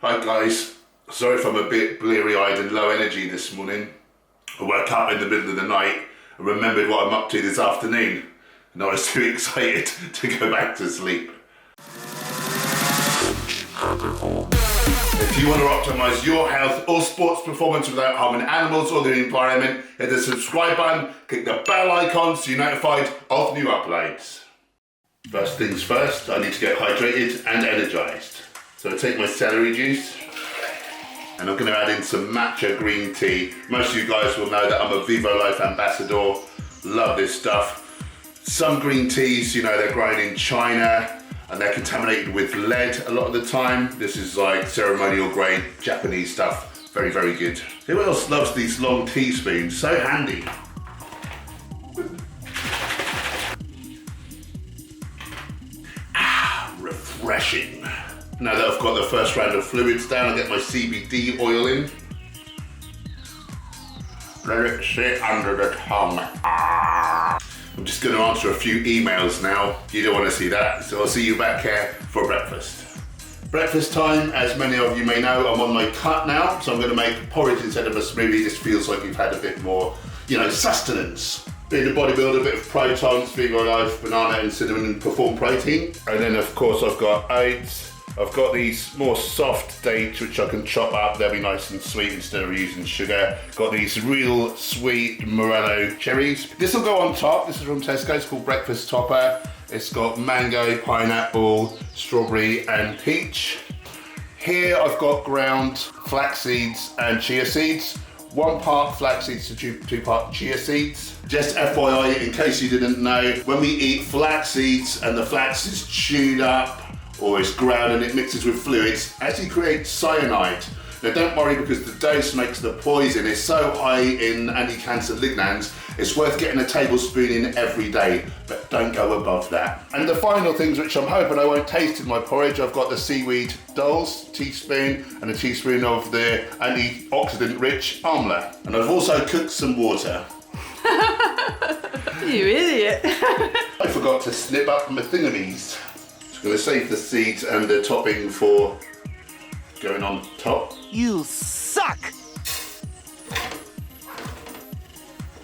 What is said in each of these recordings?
Hi guys, sorry if I'm a bit bleary-eyed and low energy this morning. I woke up in the middle of the night and remembered what I'm up to this afternoon, and I was too excited to go back to sleep. If you want to optimise your health or sports performance without harming animals or the environment, hit the subscribe button, click the bell icon so you're notified of new uploads. First things first, I need to get hydrated and energised. So I take my celery juice and I'm going to add in some matcha green tea. Most of you guys will know that I'm a Vivo Life ambassador. Love this stuff. Some green teas, they're grown in China and they're contaminated with lead a lot of the time. This is like ceremonial grade Japanese stuff. Very, very good. Who else loves these long teaspoons? So handy. Refreshing. Now that I've got the first round of fluids down, I get my CBD oil in. Let it sit under the tongue. I'm just going to answer a few emails now. You don't want to see that, so I'll see you back here for breakfast. Breakfast time, as many of you may know, I'm on my cut now, so I'm going to make porridge instead of a smoothie. This feels like you've had a bit more, sustenance. Being a bodybuilder, a bit of protons, Vivo Life, banana and cinnamon and perform protein. And then of course I've got oats. I've got these more soft dates which I can chop up, they'll be nice and sweet instead of using sugar. Got these real sweet Morello cherries. This will go on top, this is from Tesco, it's called Breakfast Topper. It's got mango, pineapple, strawberry and peach. Here I've got ground flax seeds and chia seeds. 1 part flax seeds to 2 part chia seeds. Just FYI, in case you didn't know, when we eat flax seeds and the flax is chewed up or it's ground and it mixes with fluids, actually creates cyanide. Now don't worry because the dose makes the poison. It's so high in anti-cancer lignans, it's worth getting a tablespoon in every day, but don't go above that. And the final things which I'm hoping I won't taste in my porridge, I've got the seaweed dulse, teaspoon, and a teaspoon of the antioxidant rich amla. And I've also cooked some water. You idiot. I forgot to snip up my thingamies. Just gonna save the seeds and the topping for going on top. You suck!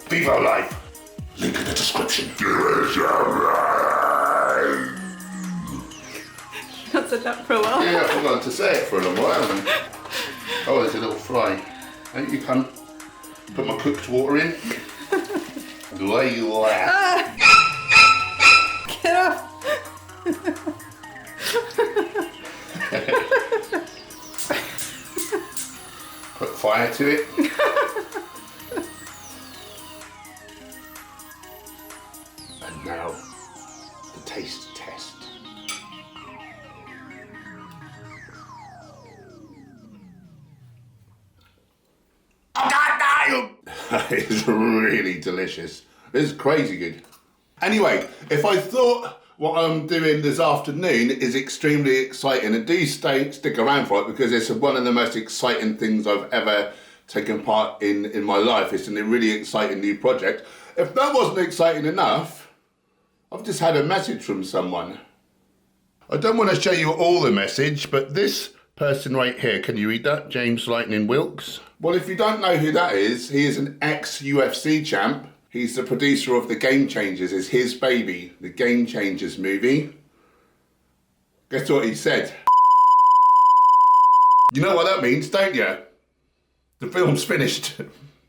Vivo Life. Link in the description. Not said that for a while. Yeah, I forgot to say it for a long while, haven't I? Oh, there's a little fly. Don't you come put my cooked water in? The way you laugh. Get off. Put fire to it. And now, the taste test. It's really delicious. It's crazy good. Anyway, if I thought what I'm doing this afternoon is extremely exciting, and do stick around for it because it's one of the most exciting things I've ever taken part in my life. It's a really exciting new project. If that wasn't exciting enough, I've just had a message from someone. I don't want to show you all the message, but this person right here, can you read that? James Lightning Wilkes. Well, if you don't know who that is, he is an ex-UFC champ. He's the producer of The Game Changers. It's his baby, the Game Changers movie. Guess what he said? You know what that means, don't you? The film's finished.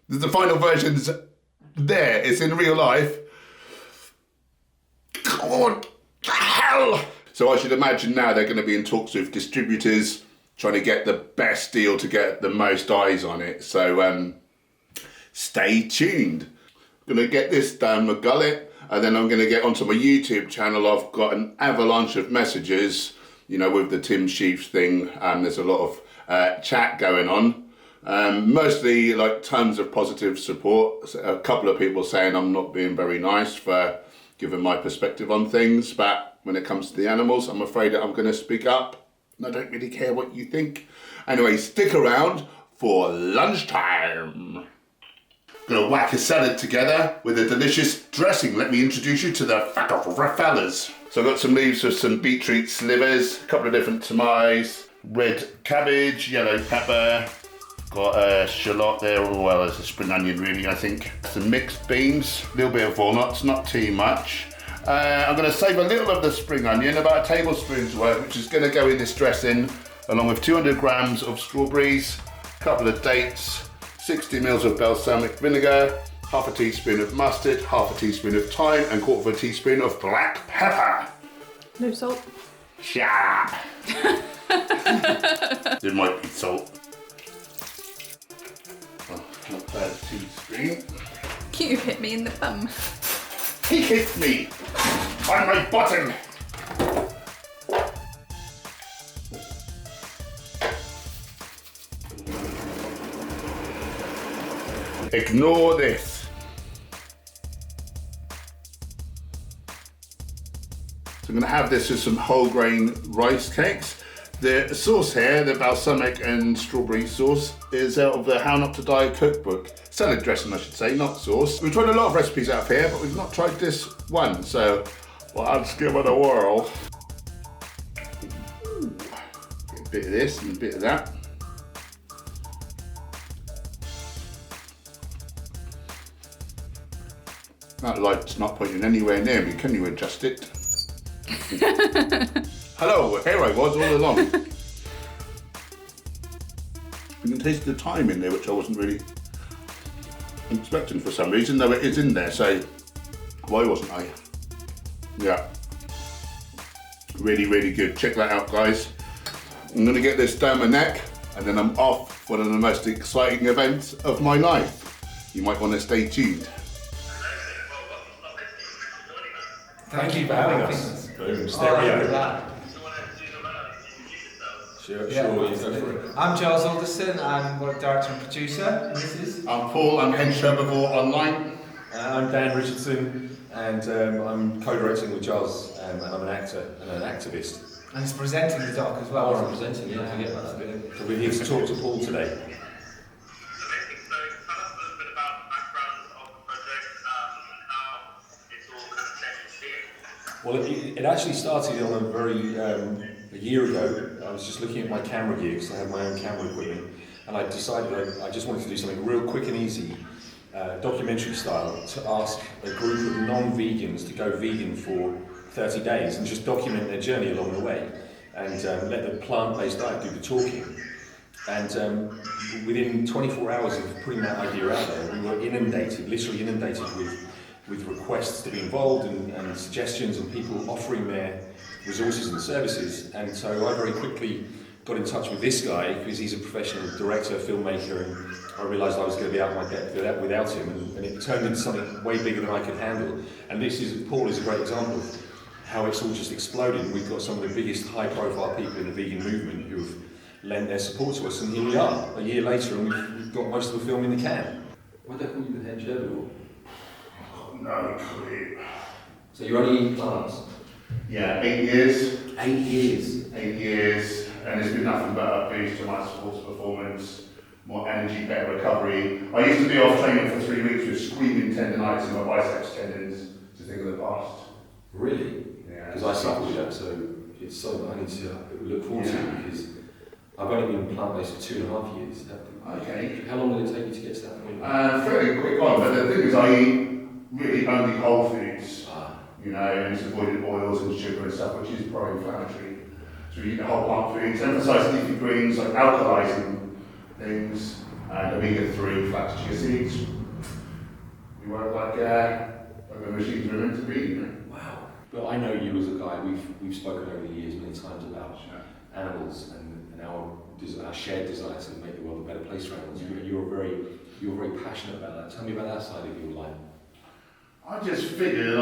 The final version's there. It's in real life. God, hell! So I should imagine now they're going to be in talks with distributors, trying to get the best deal to get the most eyes on it. So stay tuned. I'm going to get this down my gullet, and then I'm going to get onto my YouTube channel. I've got an avalanche of messages, with the Tim Sheaves thing. There's a lot of chat going on. Mostly like tons of positive support. A couple of people saying I'm not being very nice for giving my perspective on things, but when it comes to the animals, I'm afraid that I'm going to speak up. And I don't really care what you think. Anyway, stick around for lunchtime. Gonna whack a salad together with a delicious dressing. Let me introduce you to the fellas. So I've got some leaves of some beetroot slivers, a couple of different tomatoes, red cabbage, yellow pepper, got a shallot there, as well as a spring onion really, I think. Some mixed beans, a little bit of walnuts, not too much. I'm going to save a little of the spring onion, about a tablespoon's worth, which is going to go in this dressing, along with 200 grams of strawberries, a couple of dates, 60 ml of balsamic vinegar, half a teaspoon of mustard, half a teaspoon of thyme, and quarter of a teaspoon of black pepper. No salt. Yeah. There might be salt. Oh, not bad teaspoon. You hit me in the bum. He hit me on my button. Ignore this. So I'm going to have this with some whole grain rice cakes. The sauce here, the balsamic and strawberry sauce, is out of the How Not to Die cookbook. Salad dressing, I should say, not sauce. We've tried a lot of recipes out here, but we've not tried this one, so let's give it a whirl. Ooh. Get a bit of this and a bit of that. That light's not pointing anywhere near me, can you adjust it? Hello, here I was all along. You can taste the thyme in there, which I wasn't really expecting for some reason, though it is in there, so why wasn't I? Yeah. Really, really good. Check that out, guys. I'm going to get this down my neck, and then I'm off for one of the most exciting events of my life. You might want to stay tuned. Thank you for having us. Boom, stereo. Sure, Yeah. you go for it. I'm Charles Alderson, I'm director and producer, and this is? I'm Paul, I'm Hench Herbivore Online. I'm Dan Richardson, and I'm co-directing with Charles, and I'm an actor and an activist. And he's presenting the doc as well. I'm presenting, yeah, forget about that. So we're here to talk to Paul today. Well, it actually started on a year ago. I was just looking at my camera gear because I have my own camera equipment, and I decided I just wanted to do something real quick and easy, documentary style, to ask a group of non-vegans to go vegan for 30 days and just document their journey along the way, and let the plant-based diet do the talking. And within 24 hours of putting that idea out there, we were inundated, literally inundated with requests to be involved and suggestions and people offering their resources and services. And so I very quickly got in touch with this guy because he's a professional director, filmmaker, and I realised I was going to be out of my depth without him, and it turned into something way bigger than I could handle. And Paul is a great example of how it's all just exploded. We've got some of the biggest high-profile people in the vegan movement who have lent their support to us, and here we are, a year later, and we've got most of the film in the can. Why don't you the head herbivore? No clue. So you only eat plants? Yeah, 8 years. 8 years? 8 years, and it's been nothing but a boost to my sports performance, more energy, better recovery. I used to be off training for 3 weeks with screaming tendonitis in my biceps tendons, to think of the past. Really? Yeah. Because I suffer with that, so it's something I need to look forward to, because I've only been plant-based for 2.5 years. Okay. How long will it take you to get to that point? Fairly quick on, but the thing is I eat really only whole foods, Ah. and it's avoided oils and sugar and stuff, which is pro-inflammatory. So we eat the whole plant foods, emphasise leafy greens, like alkalising things, and omega-3 flax chia seeds. We work like the machines we're meant to be, Wow. Well, I know you as a guy, we've spoken over the years many times about animals and our shared desire to make the world a better place for animals. You're very passionate about that. Tell me about that side of your life. I just figure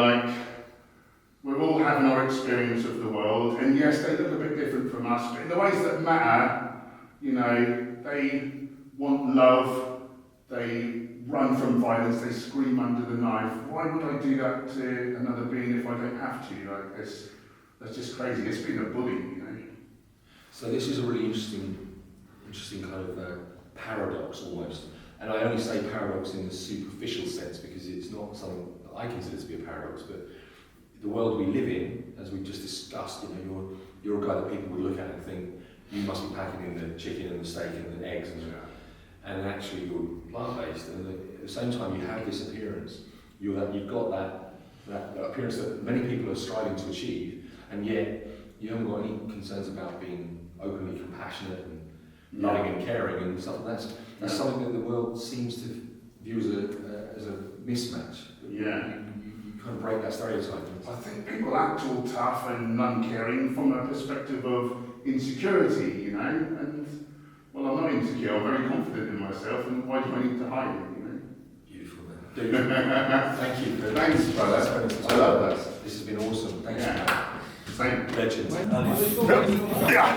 we're all having our experience of the world, and yes, they look a bit different from us, but in the ways that matter, they want love, they run from violence, they scream under the knife. Why would I do that to another being if I don't have to? That's just crazy. It's been a bully, So this is a really interesting kind of paradox almost. And I only say paradox in the superficial sense because it's not something that I consider to be a paradox, but the world we live in, as we just discussed, you're a guy that people would look at and think, you must be packing in the chicken and the steak and the eggs, and actually you're plant-based, and at the same time you have this appearance. You've got that appearance that many people are striving to achieve, and yet you haven't got any concerns about being openly compassionate and loving and caring and stuff like that. That's something that the world seems to view as a mismatch. Yeah. You kind of break that stereotype. I think people act all tough and uncaring from a perspective of insecurity, you know, and well, I'm not insecure, I'm very confident in myself, and why do I need to hide it, you know? Beautiful, man. Thank you. Thanks, brother. I love that. This has been awesome. Thanks, Yeah. man. Same. Legends. Yeah.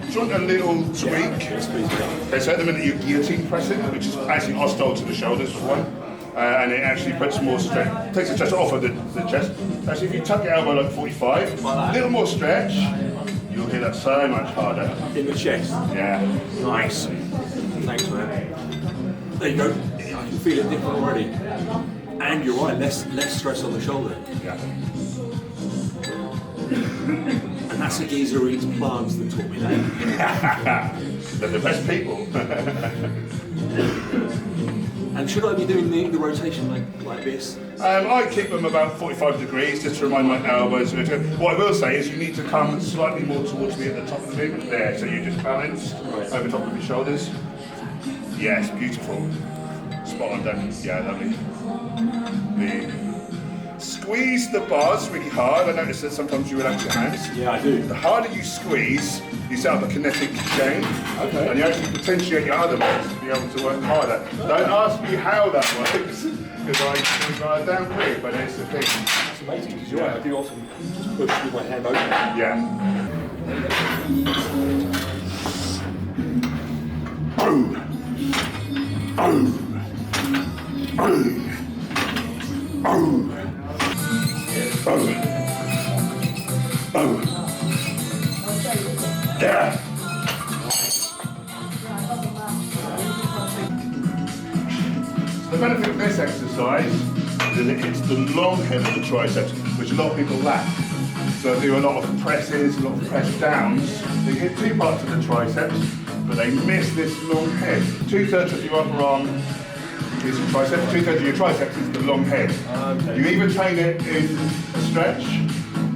Do you want a little tweak? Yes, please. Okay, so at the minute you're guillotine pressing, which is actually hostile to the shoulders for one, and it actually puts more stress, takes the stress off of the chest. Actually, if you tuck your elbow like 45, a little more stretch, you'll hit that so much harder. In the chest. Yeah. Nice. Thanks, man. There you go. I can feel it different already. And you're right, less stress on the shoulder. Yeah. And that's a geezer who eats plants that taught me that. They're the best people. And should I be doing the rotation like this? I keep them about 45 degrees just to remind my elbows. What I will say is you need to come slightly more towards me at the top of the movement there, so you're just balanced over top of your shoulders. Yes, beautiful. Spot on, done. Yeah, lovely. Squeeze the bars really hard. I notice that sometimes you relax your hands. Yeah, I do. The harder you squeeze, you set up a kinetic chain. Okay. And you actually potentiate your other muscles to be able to work harder. Don't ask me how that works, because I damn quick, but it's the thing. It's amazing, because you're right, I do often just push with my hand open. Yeah. Oh. Oh. Oh. Oh. Oh. Oh. Yeah. So the benefit of this exercise is that it's the long head of the triceps, which a lot of people lack. So they do a lot of presses, a lot of press downs. They hit two parts of the triceps, but they miss this long head. 2/3 of your upper arm is your triceps, 2/3 of your triceps is the long head. Okay. You either train it in a stretch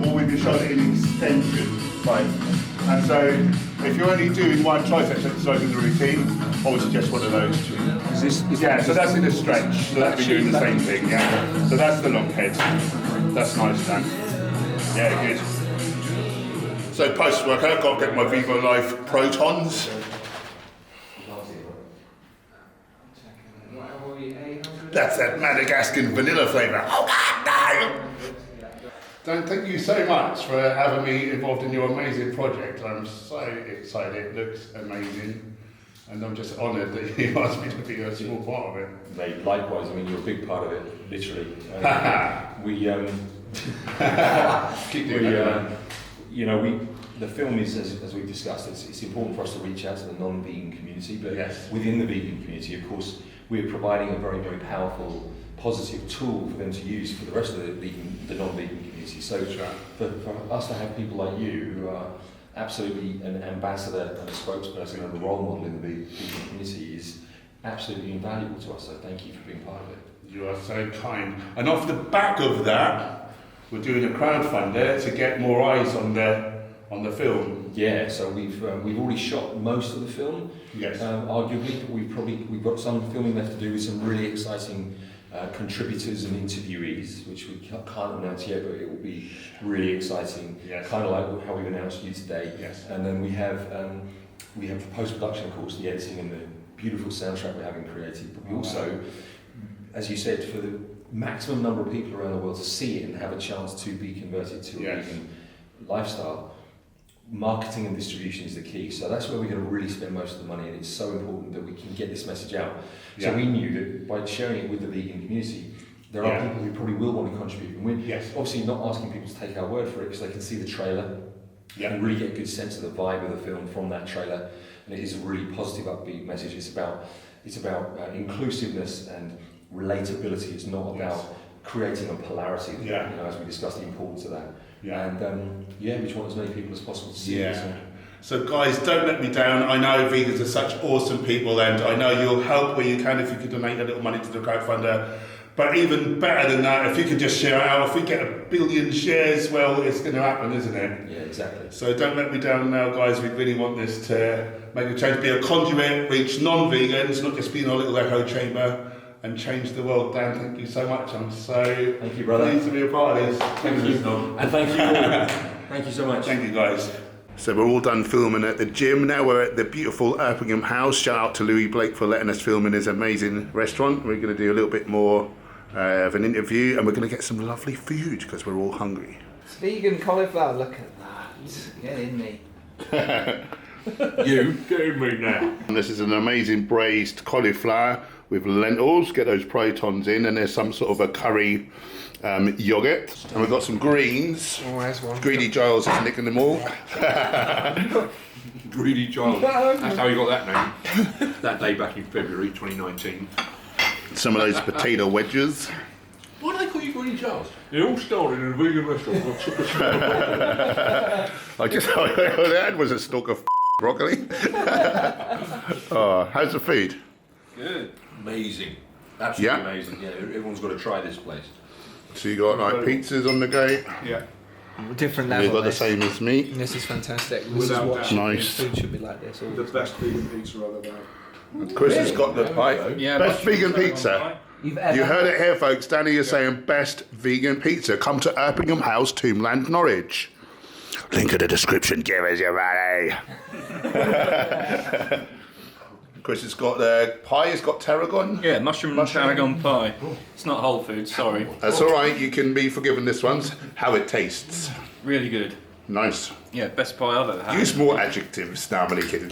or with your shoulder in extension. Right. And so if you're only doing one triceps exercise in the routine, I would suggest one of those two. Yeah, so that's in a stretch, so that'd be doing the same thing, yeah. So that's the long head. That's nice, Dan. Yeah, good. So post-workout, I've got to get my Vivo Life Protons. That's that Madagascar vanilla flavour. Oh God, no! Dan, thank you so much for having me involved in your amazing project. I'm so excited, it looks amazing. And I'm just honoured that you asked me to be a small part of it. Mate, likewise, I mean, you're a big part of it, literally. Keep doing that. The film is, as we've discussed, it's important for us to reach out to the non-vegan community, but Yes. within the vegan community, of course, we're providing a very, very powerful, positive tool for them to use for the rest of the non-vegan community. So for us to have people like you who are absolutely an ambassador and a spokesperson and a role model in the vegan community is absolutely invaluable to us, so thank you for being part of it. You are so kind. And off the back of that, we're doing a crowdfunder to get more eyes on the film. Yeah, so we've already shot most of the film. Yes. Arguably, we've got some filming left to do with some really exciting contributors and interviewees, which we can't announce yet, but it will be really exciting. Yes. Kind of like how we've announced you today. Yes. And then we have the post-production, of course, the editing and the beautiful soundtrack we're having created. But we also, as you said, for the maximum number of people around the world to see it and have a chance to be converted to a vegan lifestyle, marketing and distribution is the key. So that's where we're going to really spend most of the money, and it's so important that we can get this message out. So we knew that by sharing it with the vegan community, there are people who probably will want to contribute. And we're obviously not asking people to take our word for it, because they can see the trailer and really get a good sense of the vibe of the film from that trailer. And it is a really positive, upbeat message. It's about inclusiveness and relatability. It's not about creating a polarity. Yeah. You know, as we discussed the importance of that. Yeah. And we just want as many people as possible to see this. So guys, don't let me down. I know vegans are such awesome people, and I know you'll help where you can if you could donate a little money to the crowdfunder. But even better than that, if you could just share out, if we get 1 billion shares, well, it's going to happen, isn't it? Yeah, exactly. So don't let me down now, guys. We really want this to make a change, be a conduit, reach non-vegans, not just be in our little echo chamber, and change the world. Dan, thank you so much. I'm so thank you, brother. pleased to be a part of this. Thank you. And thank you all. Thank you so much. Thank you, guys. So we're all done filming at the gym. Now we're at the beautiful Erpingham House. Shout out to Louis Blake for letting us film in his amazing restaurant. We're going to do a little bit more of an interview, and we're going to get some lovely food because we're all hungry. It's vegan cauliflower, look at that. Get in me. You get in me now. And this is an amazing braised cauliflower with lentils. Get those protons in, and there's some sort of a curry yogurt. And we've got some greens. Oh, there's one. Greedy Giles is nicking them all. Greedy Giles. That's how you got that name. That day back in February 2019. Some of those potato wedges. Why do they call you Greedy Giles? It all started in a vegan restaurant. I just all I had was a stalk of broccoli. Oh, how's the food? Good. Amazing. Absolutely Yeah. amazing. Yeah, everyone's got to try this place. So you got like pizzas on the go. Yeah. Different level. You've got the this. same as me. This is fantastic. This Without is what doubt. should be- Nice. food should be like this. all The the best vegan pizza I've ever had. Chris has got the pie. Yeah, Best vegan pizza. time. You've ever You heard it here, folks. Danny is saying best vegan pizza. Come to Erpingham House, Tombland, Norwich. Link in the description. Give us your money. Chris has got the pie. It's got tarragon. Yeah, mushroom and tarragon pie. It's not Whole Foods, sorry. That's all right. You can be forgiven this one's. How it tastes. Really good. Nice. Yeah, best pie I've ever had. Use more adjectives. No, I'm only kidding.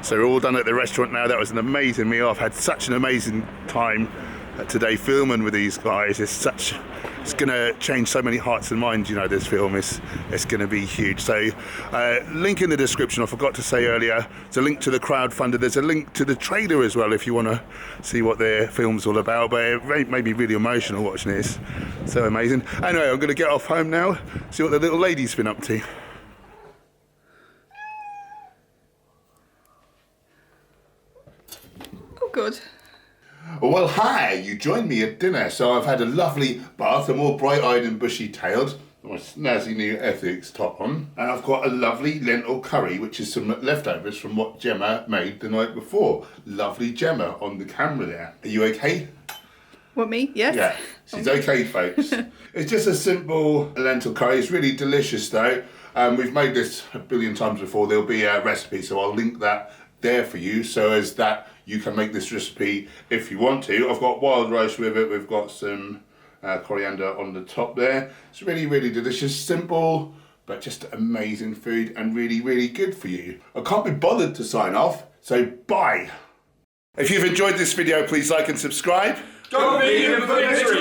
So we're all done at the restaurant now. That was an amazing meal. I've had such an amazing time today filming with these guys. It's going to change so many hearts and minds. You know, this film it's going to be huge. So link in the description. I forgot to say earlier. There's a link to the crowdfunder. There's a link to the trailer as well if you want to see what their film's all about. But it made me really emotional watching this. So amazing. Anyway, I'm going to get off home now. See what the little lady's been up to. Oh, good. Well, hi, you joined me at dinner, so I've had a lovely bath. I'm all bright-eyed and bushy-tailed, my snazzy new ethics top on, and I've got a lovely lentil curry, which is some leftovers from what Gemma made the night before. Lovely Gemma on the camera there. Are you okay? What, me? Yes? Yeah, she's okay, folks. It's just a simple lentil curry. It's really delicious, though. We've made this 1 billion times before. There'll be a recipe, so I'll link that there for you, so as that you can make this recipe if you want to. I've got wild rice with it. We've got some coriander on the top there. It's really, really delicious, simple, but just amazing food and really, really good for you. I can't be bothered to sign off, so bye. If you've enjoyed this video, please like and subscribe. Go vegan for history!